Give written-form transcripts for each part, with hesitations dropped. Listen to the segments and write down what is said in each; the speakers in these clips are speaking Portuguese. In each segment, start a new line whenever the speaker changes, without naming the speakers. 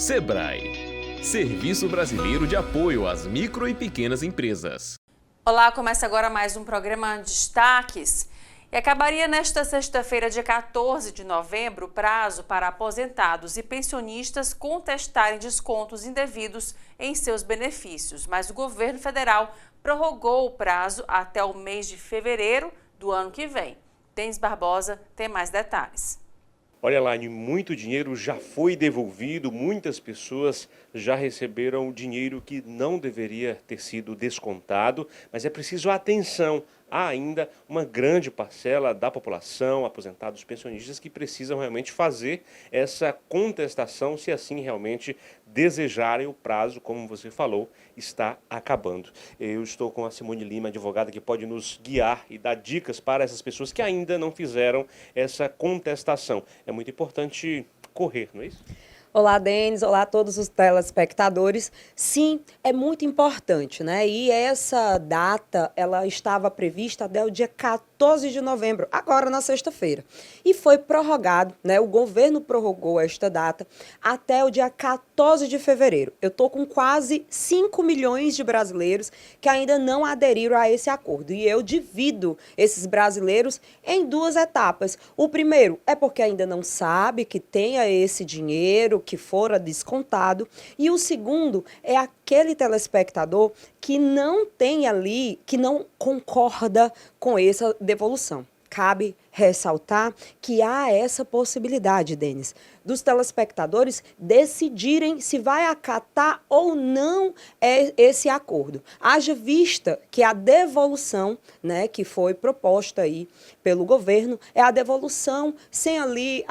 Sebrae, Serviço Brasileiro de Apoio às Micro e Pequenas Empresas.
Olá, começa agora mais um programa Destaques. E acabaria nesta sexta-feira, dia 14 de novembro, o prazo para aposentados e pensionistas contestarem descontos indevidos em seus benefícios. Mas o governo federal prorrogou o prazo até o mês de fevereiro do ano que vem. Denis Barbosa tem mais detalhes.
Olha lá, muito dinheiro já foi devolvido, muitas pessoas já receberam dinheiro que não deveria ter sido descontado, mas é preciso atenção. Há ainda uma grande parcela da população, aposentados, pensionistas, que precisam realmente fazer essa contestação, se assim realmente desejarem. O prazo, como você falou, está acabando. Eu estou com a Simone Lima, advogada, que pode nos guiar e dar dicas para essas pessoas que ainda não fizeram essa contestação. É muito importante correr, não é isso?
Olá, Denis. Olá a todos os telespectadores. Sim, é muito importante, né? E essa data, ela estava prevista até o dia 14 de novembro, agora na sexta-feira. E foi prorrogado, né? O governo prorrogou esta data até o dia 14 de fevereiro. Eu estou com quase 5 milhões de brasileiros que ainda não aderiram a esse acordo. E eu divido esses brasileiros em duas etapas. O primeiro é porque ainda não sabe que tenha esse dinheiro que fora descontado, e o segundo é aquele telespectador que não tem ali, que não concorda com essa devolução. Cabe ressaltar que há essa possibilidade, Denis, dos telespectadores decidirem se vai acatar ou não esse acordo. Haja vista que a devolução, né, que foi proposta aí pelo governo, é a devolução sem ali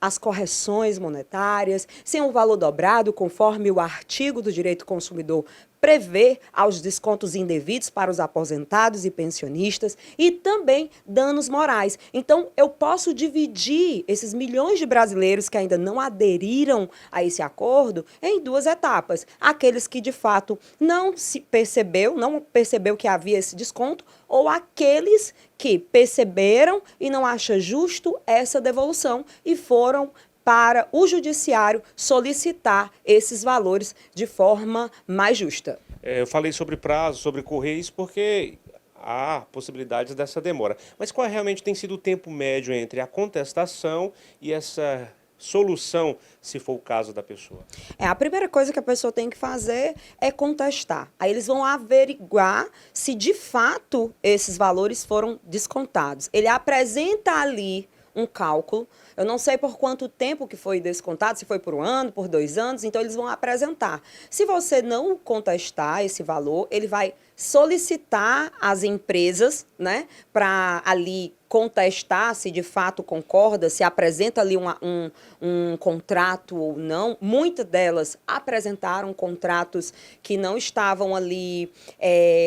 as correções monetárias, sem o valor dobrado, conforme o artigo do Direito do Consumidor prevê aos descontos indevidos para os aposentados e pensionistas e também danos morais. Então, eu posso dividir esses milhões de brasileiros que ainda não aderiram a esse acordo em duas etapas. Aqueles que, de fato, não percebeu que havia esse desconto, ou aqueles que perceberam e não acham justo essa devolução e foram para o judiciário solicitar esses valores de forma mais justa.
Eu falei sobre prazo, sobre correios, porque há possibilidades dessa demora. Mas qual realmente tem sido o tempo médio entre a contestação e essa solução, se for o caso da pessoa?
A primeira coisa que a pessoa tem que fazer é contestar. Aí eles vão averiguar se de fato esses valores foram descontados. Ele apresenta ali um cálculo. Eu não sei por quanto tempo que foi descontado, se foi por 1 ano, por 2 anos, então eles vão apresentar. Se você não contestar esse valor, ele vai solicitar às empresas, né, para ali contestar se de fato concorda, se apresenta ali um contrato ou não. Muitas delas apresentaram contratos que não estavam ali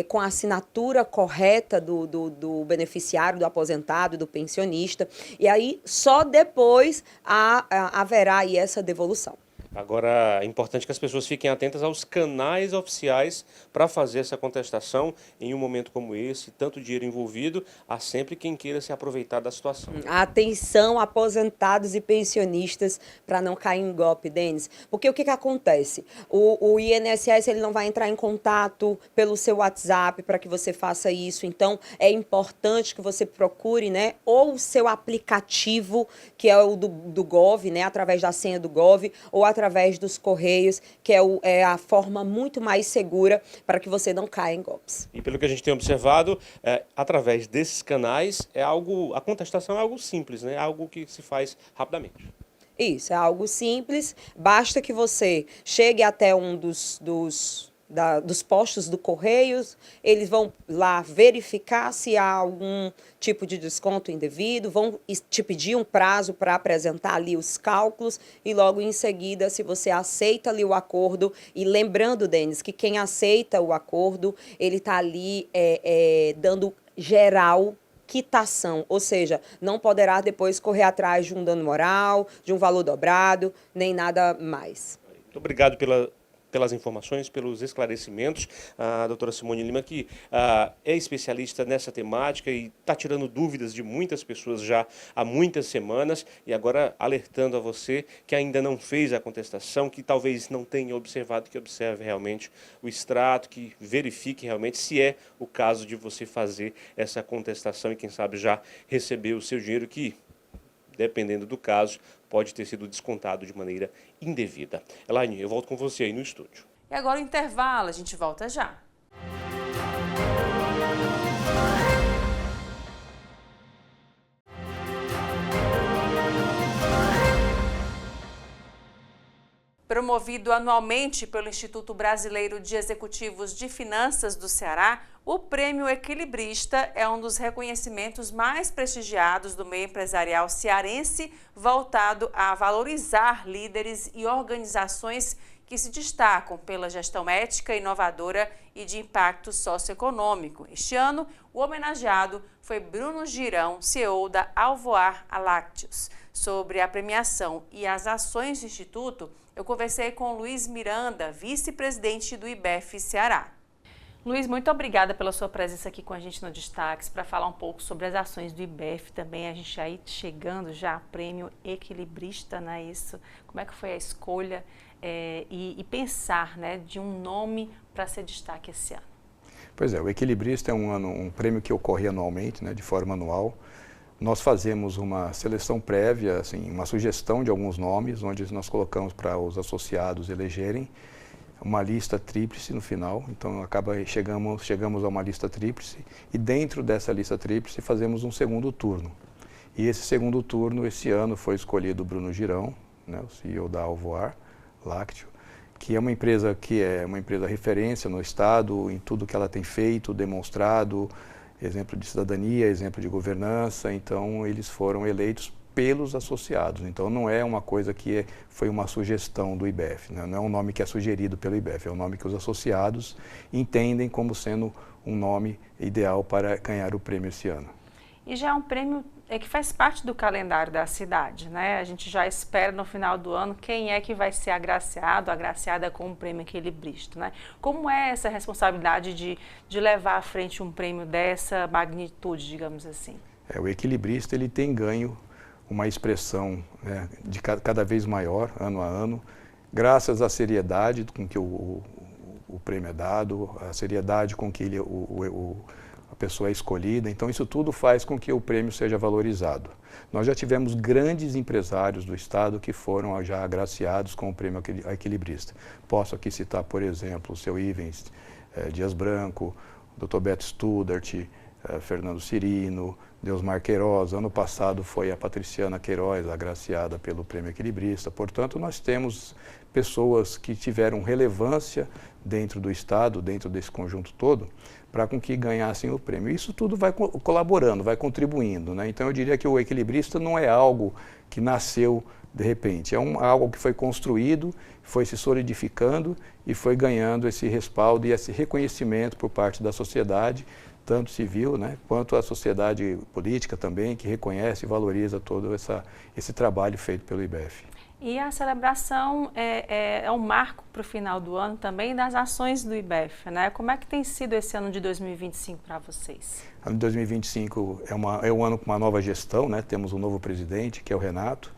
com a assinatura correta do beneficiário, do aposentado, do pensionista, e aí só depois haverá aí essa devolução.
Agora, é importante que as pessoas fiquem atentas aos canais oficiais para fazer essa contestação em um momento como esse, tanto dinheiro envolvido, há sempre quem queira se aproveitar da situação.
Atenção, aposentados e pensionistas, para não cair em golpe, Denis. Porque o que acontece? O INSS ele não vai entrar em contato pelo seu WhatsApp para que você faça isso. Então, é importante que você procure, né, ou o seu aplicativo, que é o do Gov, né, através da senha do Gov, ou através dos Correios, que é a forma muito mais segura para que você não caia em golpes.
E pelo que a gente tem observado, através desses canais, a contestação é algo simples, né? Algo que se faz rapidamente.
Isso, é algo simples, basta que você chegue até um dos postos do Correios, eles vão lá verificar se há algum tipo de desconto indevido, vão te pedir um prazo para apresentar ali os cálculos e logo em seguida, se você aceita ali o acordo, e lembrando, Denis, que quem aceita o acordo, ele está ali dando geral quitação, ou seja, não poderá depois correr atrás de um dano moral, de um valor dobrado, nem nada mais.
Muito obrigado pela pelas informações, pelos esclarecimentos. A doutora Simone Lima, que é especialista nessa temática e está tirando dúvidas de muitas pessoas já há muitas semanas, e agora alertando a você que ainda não fez a contestação, que talvez não tenha observado, que observe realmente o extrato, que verifique realmente se é o caso de você fazer essa contestação e quem sabe já receber o seu dinheiro que, dependendo do caso, pode ter sido descontado de maneira indevida. Elaine, eu volto com você aí no estúdio.
E agora o intervalo, a gente volta já. Promovido anualmente pelo Instituto Brasileiro de Executivos de Finanças do Ceará, o Prêmio Equilibrista é um dos reconhecimentos mais prestigiados do meio empresarial cearense, voltado a valorizar líderes e organizações que se destacam pela gestão ética, inovadora e de impacto socioeconômico. Este ano, o homenageado foi Bruno Girão, CEO da Alvoar Lácteos. Sobre a premiação e as ações do Instituto, eu conversei com Luiz Miranda, vice-presidente do IBEF Ceará. Luiz, muito obrigada pela sua presença aqui com a gente no Destaques, para falar um pouco sobre as ações do IBEF também. A gente aí chegando já a Prêmio Equilibrista, não é isso? Como é que foi a escolha e pensar, né, de um nome para ser destaque esse ano?
Pois é, o Equilibrista é um prêmio que ocorre anualmente, né, de forma anual. Nós fazemos uma seleção prévia, assim, uma sugestão de alguns nomes, onde nós colocamos para os associados elegerem uma lista tríplice no final. Então chegamos a uma lista tríplice e dentro dessa lista tríplice fazemos um segundo turno. E esse segundo turno, esse ano, foi escolhido o Bruno Girão, né, o CEO da Alvoar Lácteo, que é uma empresa referência no estado em tudo que ela tem feito, demonstrado, exemplo de cidadania, exemplo de governança. Então eles foram eleitos pelos associados. Então não é uma coisa que foi uma sugestão do IBEF, né? Não é um nome que é sugerido pelo IBEF, é um nome que os associados entendem como sendo um nome ideal para ganhar o prêmio esse ano.
E já é um prêmio que faz parte do calendário da cidade, né? A gente já espera no final do ano quem é que vai ser agraciada com um prêmio equilibrista, né? Como é essa responsabilidade de levar à frente um prêmio dessa magnitude, digamos assim?
O equilibrista ele tem ganho uma expressão, né, de cada vez maior, ano a ano, graças à seriedade com que o prêmio é dado, a seriedade com que a pessoa é escolhida. Então isso tudo faz com que o prêmio seja valorizado. Nós já tivemos grandes empresários do estado que foram já agraciados com o prêmio equilibrista. Posso aqui citar, por exemplo, o seu Ivens Dias Branco, o Dr. Beto Studart, Fernando Cirino, Deusmar Queiroz. Ano passado foi a Patriciana Queiroz agraciada pelo prêmio equilibrista. Portanto, nós temos pessoas que tiveram relevância dentro do estado, dentro desse conjunto todo, para com que ganhassem o prêmio. Isso tudo vai colaborando, vai contribuindo, né? Então eu diria que o equilibrista não é algo que nasceu de repente, é algo que foi construído, foi se solidificando e foi ganhando esse respaldo e esse reconhecimento por parte da sociedade, tanto civil, né, quanto a sociedade política também, que reconhece e valoriza todo esse trabalho feito pelo IBEF.
E a celebração é um marco para o final do ano também das ações do IBEF, né? Como é que tem sido esse ano de 2025 para vocês?
O ano de 2025 é um ano com uma nova gestão, né? Temos um novo presidente, que é o Renato.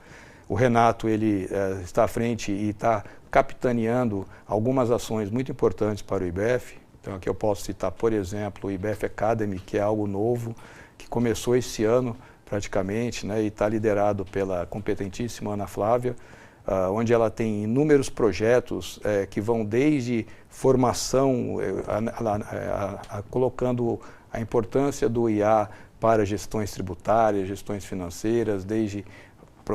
O Renato ele está à frente e está capitaneando algumas ações muito importantes para o IBEF. Então aqui eu posso citar, por exemplo, o IBEF Academy, que é algo novo, que começou esse ano praticamente, né, e está liderado pela competentíssima Ana Flávia, onde ela tem inúmeros projetos que vão desde formação, colocando a importância do IA para gestões tributárias, gestões financeiras, desde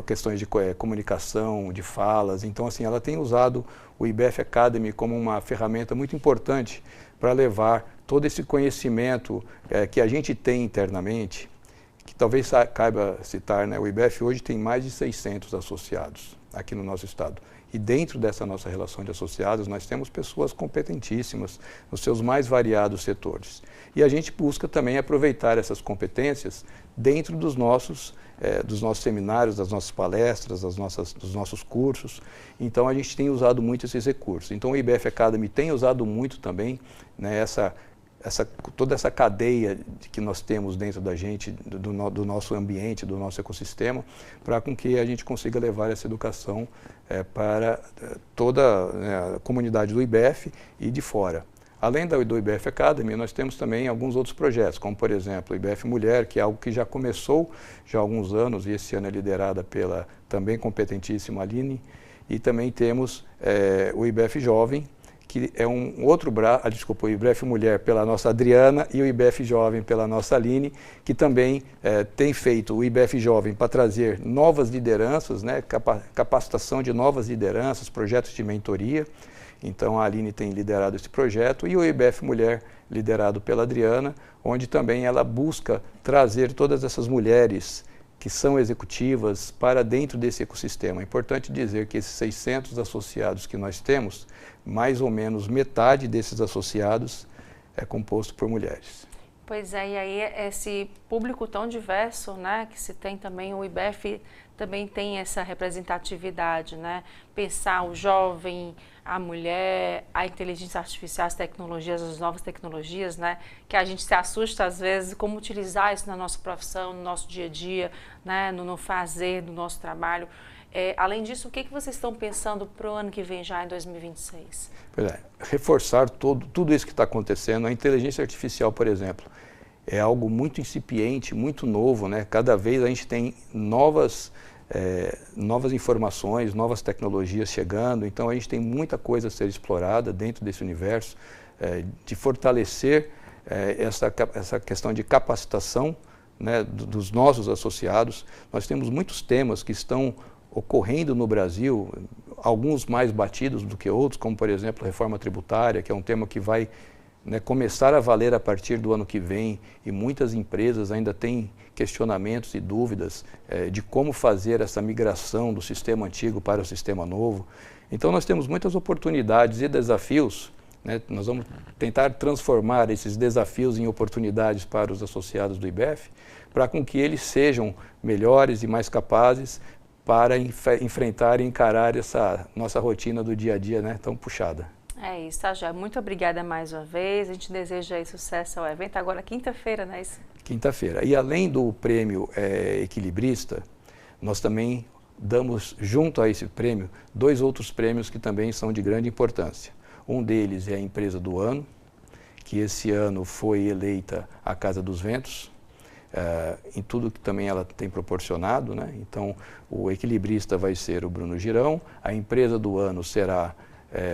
questões de comunicação, de falas. Então, assim, ela tem usado o IBEF Academy como uma ferramenta muito importante para levar todo esse conhecimento que a gente tem internamente, que talvez caiba citar, né? O IBEF hoje tem mais de 600 associados. aqui no nosso estado. E dentro dessa nossa relação de associados, nós temos pessoas competentíssimas nos seus mais variados setores. E a gente busca também aproveitar essas competências dentro dos nossos seminários, das nossas palestras, dos nossos cursos. Então, a gente tem usado muito esses recursos. Então, o IBF Academy tem usado muito também, né, toda essa cadeia que nós temos dentro da gente, do nosso ambiente, do nosso ecossistema, para com que a gente consiga levar essa educação para toda, né, a comunidade do IBF e de fora. Além do IBF Academy, nós temos também alguns outros projetos, como, por exemplo, o IBF Mulher, que é algo que já começou já há alguns anos, e esse ano é liderada pela também competentíssima Aline, e também temos o IBF Jovem, que é um outro braço, o IBF Mulher pela nossa Adriana e o IBF Jovem pela nossa Aline, que também tem feito o IBF Jovem para trazer novas lideranças, né, capacitação de novas lideranças, projetos de mentoria. Então, a Aline tem liderado esse projeto, e o IBF Mulher, liderado pela Adriana, onde também ela busca trazer todas essas mulheres que são executivas para dentro desse ecossistema. É importante dizer que esses 600 associados que nós temos, mais ou menos metade desses associados é composto por mulheres.
Pois é, e aí esse público tão diverso, né, que se tem também, o IBF também tem essa representatividade, né, pensar o jovem, a mulher, a inteligência artificial, as tecnologias, as novas tecnologias, né, que a gente se assusta às vezes como utilizar isso na nossa profissão, no nosso dia a dia, né, no fazer do nosso trabalho. Além disso, o que vocês estão pensando para o ano que vem, já em 2026?
Reforçar tudo isso que está acontecendo. A inteligência artificial, por exemplo, é algo muito incipiente, muito novo, né? Cada vez a gente tem novas informações, novas tecnologias chegando, então a gente tem muita coisa a ser explorada dentro desse universo, de fortalecer essa questão de capacitação, né, dos nossos associados. Nós temos muitos temas que estão ocorrendo no Brasil, alguns mais batidos do que outros, como, por exemplo, a reforma tributária, que é um tema que vai, né, começar a valer a partir do ano que vem, e muitas empresas ainda têm questionamentos e dúvidas de como fazer essa migração do sistema antigo para o sistema novo. Então, nós temos muitas oportunidades e desafios, né? Nós vamos tentar transformar esses desafios em oportunidades para os associados do IBF, para com que eles sejam melhores e mais capazes para enfrentar e encarar essa nossa rotina do dia a dia, né, tão puxada.
É isso, tá, Joia. Muito obrigada mais uma vez. A gente deseja aí sucesso ao evento. Agora, quinta-feira, não é isso? Quinta-feira.
E além do prêmio equilibrista, nós também damos, junto a esse prêmio, 2 outros prêmios que também são de grande importância. Um deles é a Empresa do Ano, que esse ano foi eleita a Casa dos Ventos, em tudo que também ela tem proporcionado, né? Então, o equilibrista vai ser o Bruno Girão, a Empresa do Ano será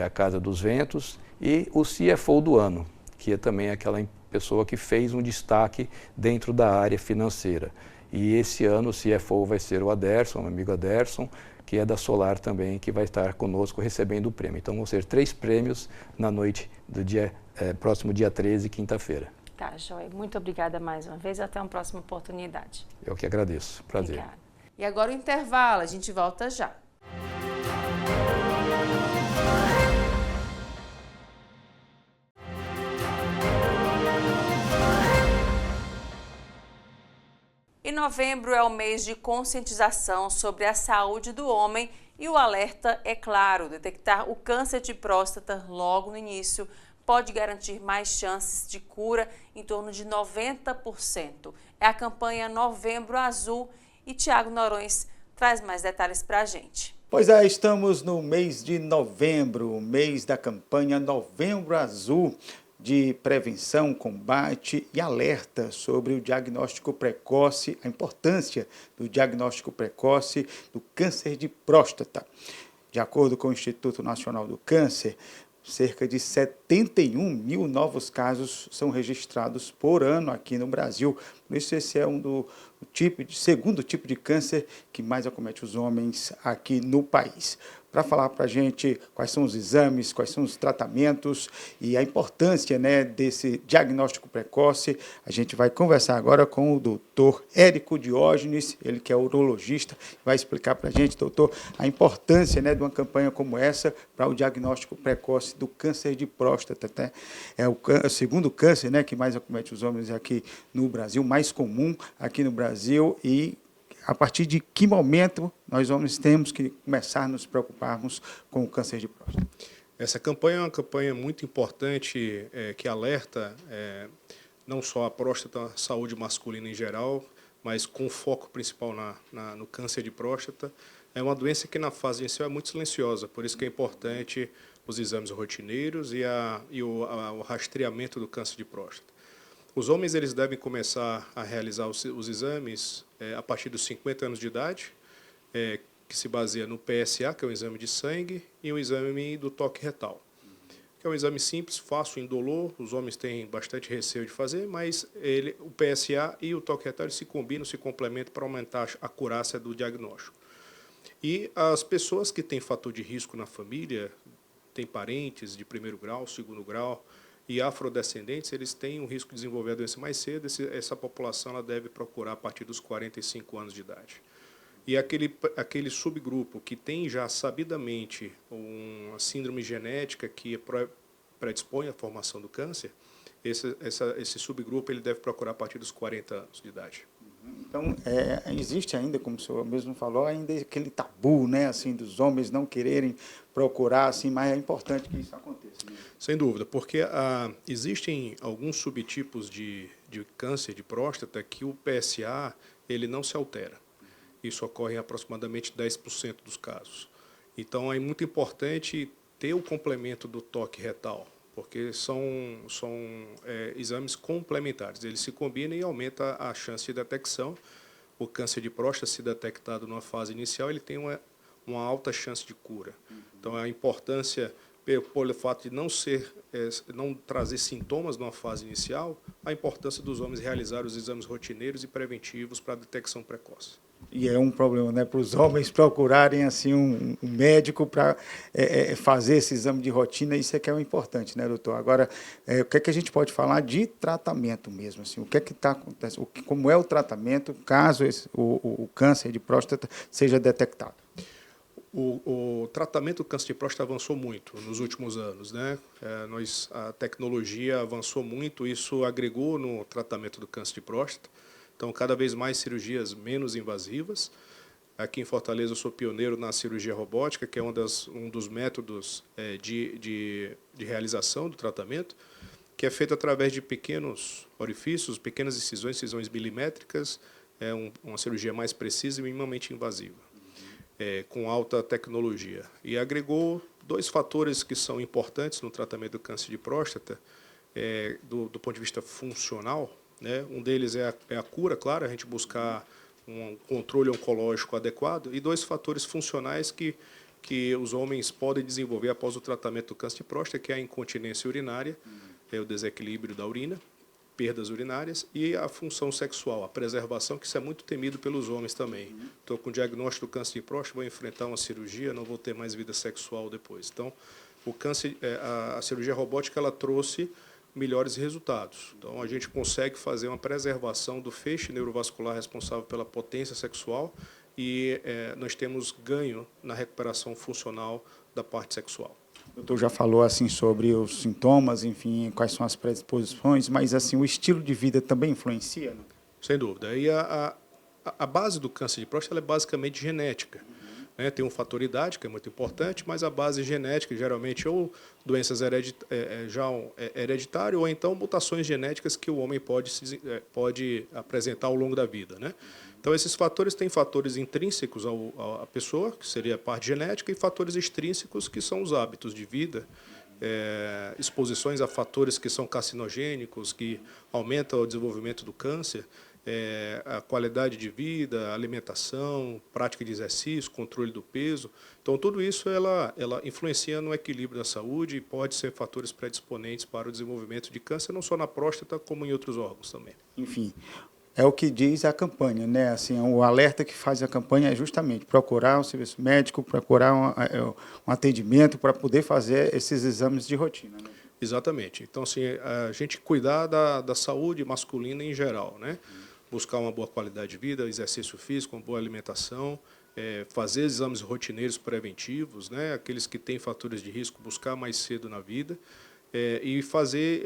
a Casa dos Ventos, e o CFO do Ano, que é também aquela pessoa que fez um destaque dentro da área financeira. E esse ano o CFO vai ser o Aderson, o amigo Aderson, que é da Solar também, que vai estar conosco recebendo o prêmio. Então, vão ser 3 prêmios na noite do próximo dia 13, quinta-feira.
Tá, Joia. Muito obrigada mais uma vez e até uma próxima oportunidade.
Eu que agradeço. Prazer.
Obrigada. E agora o intervalo, a gente volta já. E novembro é o mês de conscientização sobre a saúde do homem e o alerta é claro, detectar o câncer de próstata logo no início pode garantir mais chances de cura, em torno de 90%. É a campanha Novembro Azul e Tiago Norões traz mais detalhes para a gente.
Pois é, estamos no mês de novembro, o mês da campanha Novembro Azul, de prevenção, combate e alerta sobre o diagnóstico precoce, a importância do diagnóstico precoce do câncer de próstata. De acordo com o Instituto Nacional do Câncer, cerca de 71 mil novos casos são registrados por ano aqui no Brasil. Por isso, esse é um segundo tipo de câncer que mais acomete os homens aqui no país. Para falar para a gente quais são os exames, quais são os tratamentos e a importância, né, desse diagnóstico precoce, a gente vai conversar agora com o doutor Érico Diógenes, ele que é urologista, vai explicar para a gente, doutor, a importância, né, de uma campanha como essa para o diagnóstico precoce do câncer de próstata. Né? É o segundo câncer, né, que mais acomete os homens aqui no Brasil, mais comum aqui no Brasil, e a partir de que momento nós homens temos que começar a nos preocuparmos com o câncer de próstata?
Essa campanha é uma campanha muito importante que alerta não só a próstata, a saúde masculina em geral, mas com foco principal no câncer de próstata. É uma doença que na fase inicial é muito silenciosa, por isso que é importante os exames rotineiros e o rastreamento do câncer de próstata. Os homens eles devem começar a realizar os exames a partir dos 50 anos de idade, que se baseia no PSA, que é um exame de sangue, e o exame do toque retal, que é um exame simples, fácil, indolor. Os homens têm bastante receio de fazer, mas o PSA e o toque retal eles se combinam, se complementam para aumentar a acurácia do diagnóstico. E as pessoas que têm fator de risco na família, têm parentes de primeiro grau, segundo grau, e afrodescendentes, eles têm um risco de desenvolver a doença mais cedo. Essa população ela deve procurar a partir dos 45 anos de idade. E aquele subgrupo que tem já sabidamente uma síndrome genética que predispõe à formação do câncer, esse subgrupo ele deve procurar a partir dos 40 anos de idade.
Então, existe ainda, como o senhor mesmo falou, ainda aquele tabu, né, assim, dos homens não quererem procurar, assim, mas é importante que isso aconteça. Né?
Sem dúvida, porque existem alguns subtipos de câncer de próstata que o PSA ele não se altera. Isso ocorre em aproximadamente 10% dos casos. Então, é muito importante ter o complemento do toque retal, porque são exames complementares. Eles se combinam e aumentam a chance de detecção. O câncer de próstata, se detectado numa fase inicial, ele tem uma alta chance de cura. Então, a importância, pelo fato de não trazer sintomas numa fase inicial, a importância dos homens realizar os exames rotineiros e preventivos para a detecção precoce.
E é um problema, né, para os homens procurarem assim um médico para fazer esse exame de rotina. Isso é que é o importante, né, doutor? Agora, o que é que a gente pode falar de tratamento mesmo? Assim, o que é que está acontecendo? Como é o tratamento caso o câncer de próstata seja detectado?
O tratamento do câncer de próstata avançou muito nos últimos anos, né? A tecnologia avançou muito, isso agregou no tratamento do câncer de próstata. Então, cada vez mais cirurgias menos invasivas. Aqui em Fortaleza, eu sou pioneiro na cirurgia robótica, que é um dos métodos de realização do tratamento, que é feito através de pequenos orifícios, pequenas incisões milimétricas, uma cirurgia mais precisa e minimamente invasiva, com alta tecnologia. E agregou dois fatores que são importantes no tratamento do câncer de próstata, do ponto de vista funcional. Né? Um deles é a cura, claro, a gente buscar um controle oncológico adequado, e dois fatores funcionais que os homens podem desenvolver após o tratamento do câncer de próstata, que é a incontinência urinária, o desequilíbrio da urina, perdas urinárias, e a função sexual, a preservação, que isso é muito temido pelos homens também. Estou com diagnóstico do câncer de próstata, vou enfrentar uma cirurgia, não vou ter mais vida sexual depois. Então, a cirurgia robótica ela trouxe melhores resultados. Então, a gente consegue fazer uma preservação do feixe neurovascular responsável pela potência sexual e nós temos ganho na recuperação funcional da parte sexual.
O doutor já falou assim sobre os sintomas, enfim, quais são as predisposições, mas assim o estilo de vida também influencia? Não?
Sem dúvida. E a base do câncer de próstata é basicamente genética. Tem um fator idade, que é muito importante, mas a base genética, geralmente, ou doenças hereditárias, ou então mutações genéticas que o homem pode apresentar ao longo da vida. Né? Então, esses fatores têm fatores intrínsecos à pessoa, que seria a parte genética, e fatores extrínsecos, que são os hábitos de vida, exposições a fatores que são carcinogênicos, que aumentam o desenvolvimento do câncer, a qualidade de vida, a alimentação, prática de exercício, controle do peso. Então, tudo isso ela influencia no equilíbrio da saúde e pode ser fatores predisponentes para o desenvolvimento de câncer, não só na próstata, como em outros órgãos também.
Enfim, É o que diz a campanha, né? Assim, o alerta que faz a campanha é justamente procurar um serviço médico, procurar um atendimento para poder fazer esses exames de rotina, né?
Exatamente. Então, assim, a gente cuidar da saúde masculina em geral, né? Buscar uma boa qualidade de vida, exercício físico, uma boa alimentação, fazer exames rotineiros preventivos, né? Aqueles que têm fatores de risco, buscar mais cedo na vida, e fazer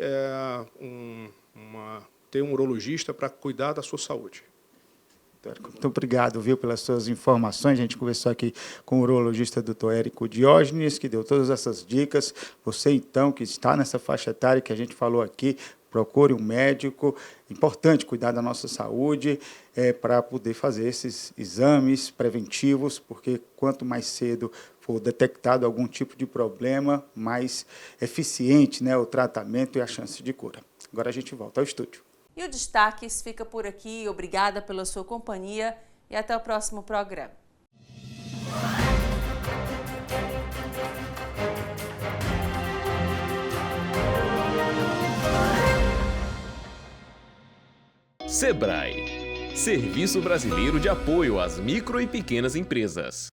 ter um urologista para cuidar da sua saúde.
Muito obrigado, viu, pelas suas informações. A gente conversou aqui com o urologista Dr. Érico Diógenes, que deu todas essas dicas. Você, então, que está nessa faixa etária que a gente falou aqui, procure um médico. Importante cuidar da nossa saúde para poder fazer esses exames preventivos, porque quanto mais cedo for detectado algum tipo de problema, mais eficiente, né, o tratamento e a chance de cura. Agora a gente volta ao estúdio.
E o Destaques fica por aqui. Obrigada pela sua companhia e até o próximo programa.
Sebrae, Serviço Brasileiro de Apoio às Micro e Pequenas Empresas.